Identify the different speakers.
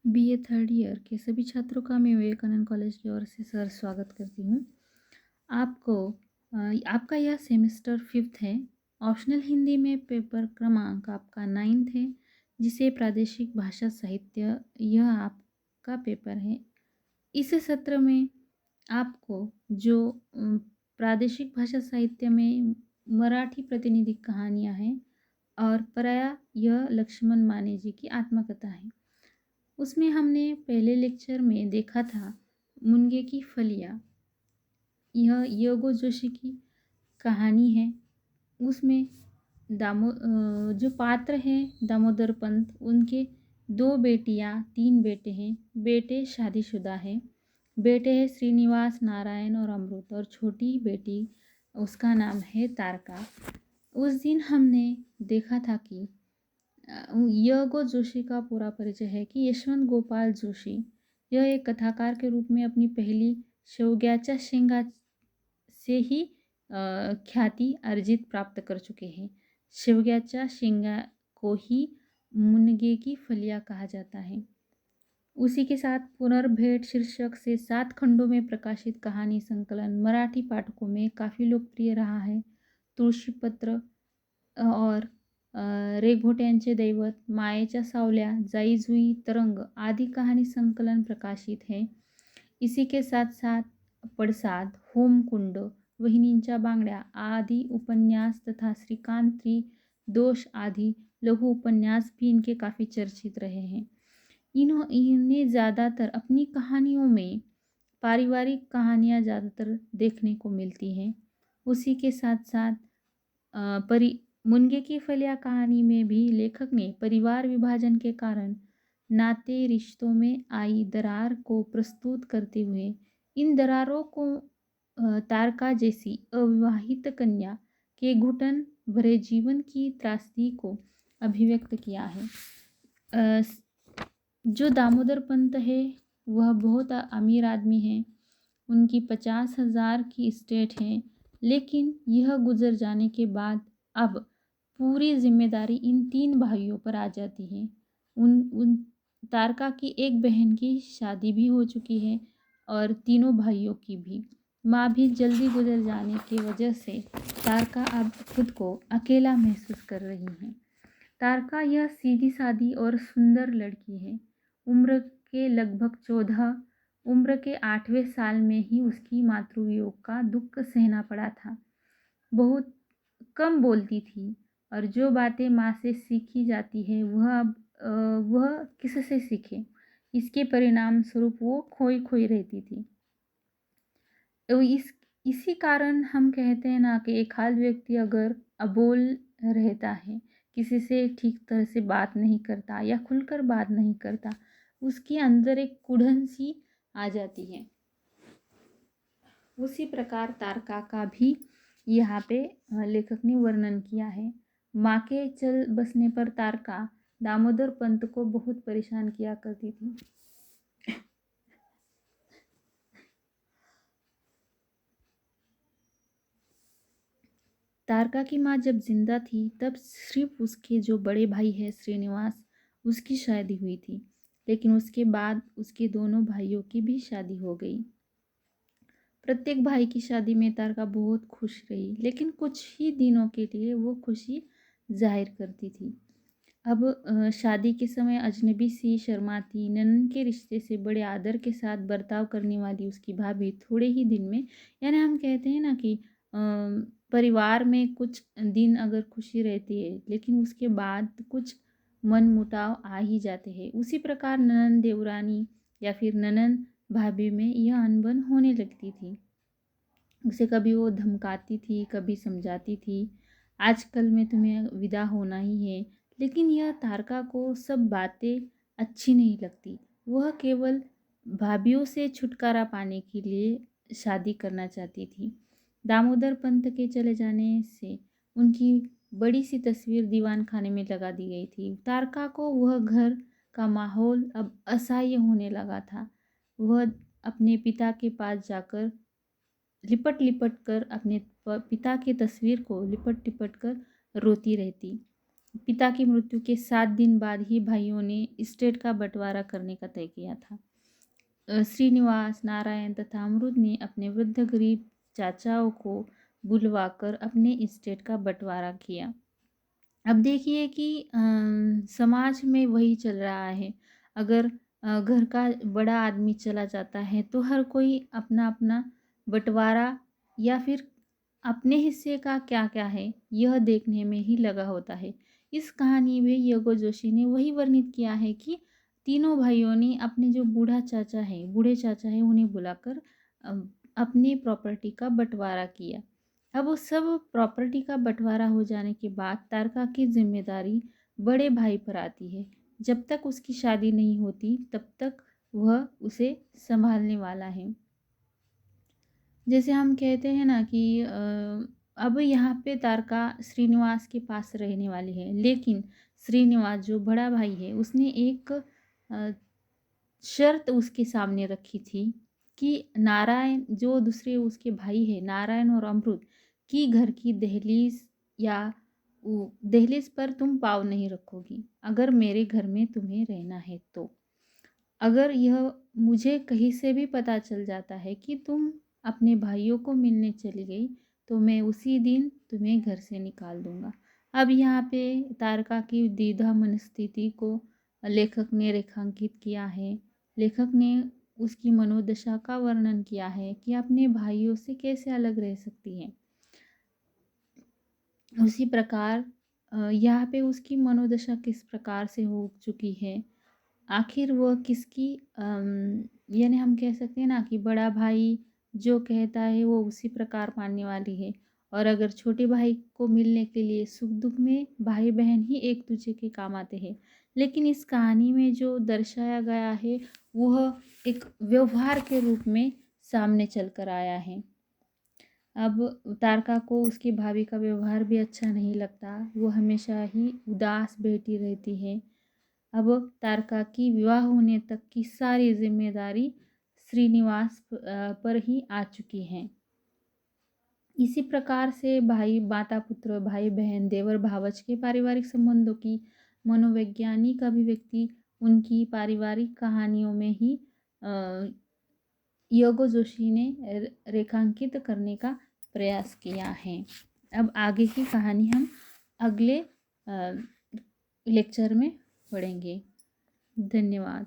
Speaker 1: BA third year के सभी छात्रों का मैं विवेकानंद कॉलेज की ओर से सर स्वागत करती हूँ। आपको आपका यह सेमेस्टर 5th है। ऑप्शनल हिंदी में पेपर क्रमांक आपका 9th है, जिसे प्रादेशिक भाषा साहित्य यह आपका पेपर है। इस सत्र में आपको जो प्रादेशिक भाषा साहित्य में मराठी प्रातिनिधिक कहानियाँ हैं और पराया यह लक्ष्मण माने जी की आत्मकथा है। उसमें हमने पहले लेक्चर में देखा था मुनगे की फलियाँ। यह योगो जोशी की कहानी है। उसमें जो पात्र हैं दामोदर पंत, उनके 2 बेटियां 3 बेटे हैं। बेटे शादीशुदा हैं। बेटे हैं श्रीनिवास, नारायण और अमृत, और छोटी बेटी उसका नाम है तारका। उस दिन हमने देखा था कि योगो जोशी का पूरा परिचय है कि यशवंत गोपाल जोशी यह एक कथाकार के रूप में अपनी पहली शेवग्याच्या शेंगा से ही ख्याति अर्जित प्राप्त कर चुके हैं। शेवग्याच्या शेंगा को ही मुनगे की फलियां कहा जाता है। उसी के साथ पुनर्भेट शीर्षक से 7 खंडों में प्रकाशित कहानी संकलन मराठी पाठकों में काफ़ी लोकप्रिय रहा है। तुळशीपत्र और रेघोट्यांचे दैवत, मायेच्या सावल्या, जाई जुई तरंग आदि कहानी संकलन प्रकाशित है। इसी के साथ साथ पडसाद, होमकुंड, वहिनींच्या बांगड्या आदि उपन्यास तथा श्रीकांत त्रिदोष आदि लघु उपन्यास भी इनके काफ़ी चर्चित रहे हैं। इन्हें ज़्यादातर अपनी कहानियों में पारिवारिक कहानियाँ ज़्यादातर देखने को मिलती हैं। उसी के साथ साथ मुनगे की फलियां कहानी में भी लेखक ने परिवार विभाजन के कारण नाते रिश्तों में आई दरार को प्रस्तुत करते हुए इन दरारों को तारका जैसी अविवाहित कन्या के घुटन भरे जीवन की त्रासदी को अभिव्यक्त किया है। जो दामोदर पंत है वह बहुत अमीर आदमी है। उनकी 50,000 की इस्टेट है, लेकिन यह गुजर जाने के बाद अब पूरी जिम्मेदारी इन 3 भाइयों पर आ जाती है। उन उन तारका की एक बहन की शादी भी हो चुकी है और तीनों भाइयों की भी। माँ भी जल्दी गुजर जाने की वजह से तारका अब खुद को अकेला महसूस कर रही है। तारका यह सीधी सादी और सुंदर लड़की है। उम्र के लगभग 14 उम्र के 8वें साल में ही उसकी मातृवियोग का दुख सहना पड़ा था। बहुत कम बोलती थी और जो बातें माँ से सीखी जाती है वह किससे सीखे। इसके परिणाम स्वरूप वो खोई खोई रहती थी। तो इसी कारण हम कहते हैं ना कि एक हाल व्यक्ति अगर अबोल रहता है, किसी से ठीक तरह से बात नहीं करता या खुलकर बात नहीं करता, उसके अंदर एक कुढ़न सी आ जाती है। उसी प्रकार तारका का भी यहाँ पे लेखक ने वर्णन किया है। माँ के चल बसने पर तारका दामोदर पंत को बहुत परेशान किया करती थी। तारका की माँ जब जिंदा थी तब सिर्फ उसके जो बड़े भाई है श्रीनिवास, उसकी शादी हुई थी, लेकिन उसके बाद उसके दोनों भाइयों की भी शादी हो गई। प्रत्येक भाई की शादी में तारका बहुत खुश रही, लेकिन कुछ ही दिनों के लिए वो खुशी जाहिर करती थी। अब शादी के समय अजनबी सी शर्माती, ननन के रिश्ते से बड़े आदर के साथ बर्ताव करने वाली उसकी भाभी थोड़े ही दिन में, यानी हम कहते हैं ना कि परिवार में कुछ दिन अगर खुशी रहती है, लेकिन उसके बाद कुछ मनमुटाव आ ही जाते हैं। उसी प्रकार ननन देवरानी या फिर ननन भाभी में यह अनबन होने लगती थी। उसे कभी वो धमकाती थी, कभी समझाती थी, आजकल में तुम्हें विदा होना ही है। लेकिन यह तारका को सब बातें अच्छी नहीं लगती। वह केवल भाभीयों से छुटकारा पाने के लिए शादी करना चाहती थी। दामोदर पंत के चले जाने से उनकी बड़ी सी तस्वीर दीवान खाने में लगा दी गई थी। तारका को वह घर का माहौल अब असह्य होने लगा था। वह अपने पिता के पास जाकर लिपट लिपट कर अपने पिता की तस्वीर को लिपट लिपट कर रोती रहती। पिता की मृत्यु के 7 दिन बाद ही भाइयों ने एस्टेट का बंटवारा करने का तय किया था। श्रीनिवास, नारायण तथा अमृत ने अपने वृद्ध गरीब चाचाओं को बुलवाकर अपने एस्टेट का बंटवारा किया। अब देखिए कि समाज में वही चल रहा है। अगर घर का बड़ा आदमी चला जाता है तो हर कोई अपना-अपना बँटवारा या फिर अपने हिस्से का क्या-क्या है, यह देखने में ही लगा होता है। इस कहानी में योगो जोशी ने वही वर्णित किया है कि तीनों भाइयों ने अपने जो बूढ़े चाचा हैं, उन्हें बुलाकर अ, अपनी प्रॉपर्टी का बँटवारा किया। अब वो सब प्रॉपर्टी का बँटवारा हो जाने के बाद तारका की ज़िम्मेदारी बड़े भाई पर आती है। जब तक उसकी शादी नहीं होती, तब तक वह उसे सँभालने वाला है। जैसे हम कहते हैं ना कि अब यहाँ पे तारका श्रीनिवास के पास रहने वाली है, लेकिन श्रीनिवास जो बड़ा भाई है, उसने एक शर्त उसके सामने रखी थी कि नारायण जो दूसरे उसके भाई हैं, नारायण और अमृत की घर की दहलीज़ या दहलीज़ पर तुम पाँव नहीं रखोगी, अगर मेरे घर में तुम्हें रहना है तो। अगर यह मुझे कहीं से भी पता चल जाता है कि तुम अपने भाइयों को मिलने चली गई, तो मैं उसी दिन तुम्हें घर से निकाल दूँगा। अब यहाँ पे तारका की द्विधा मनस्थिति को लेखक ने रेखांकित किया है। लेखक ने उसकी मनोदशा का वर्णन किया है कि अपने भाइयों से कैसे अलग रह सकती है। उसी प्रकार यहाँ पे उसकी मनोदशा किस प्रकार से हो चुकी है। आखिर वह किसकी यानी हम कह सकते हैं ना कि बड़ा भाई जो कहता है वो उसी प्रकार मानने वाली है। और अगर छोटे भाई को मिलने के लिए सुख दुख में भाई बहन ही एक दूसरे के काम आते हैं। लेकिन इस कहानी में जो दर्शाया गया है वह एक व्यवहार के रूप में सामने चल कर आया है। अब तारका को उसकी भाभी का व्यवहार भी अच्छा नहीं लगता, वो हमेशा ही उदास बैठी रहती है। अब तारका की विवाह होने तक की सारी जिम्मेदारी श्रीनिवास पर ही आ चुकी है। इसी प्रकार से भाई माता पुत्र, भाई बहन, देवर भावज के पारिवारिक संबंधों की मनोवैज्ञानिक अभिव्यक्ति उनकी पारिवारिक कहानियों में ही योगो जोशी ने रेखांकित करने का प्रयास किया है। अब आगे की कहानी हम अगले लेक्चर में पढ़ेंगे। धन्यवाद।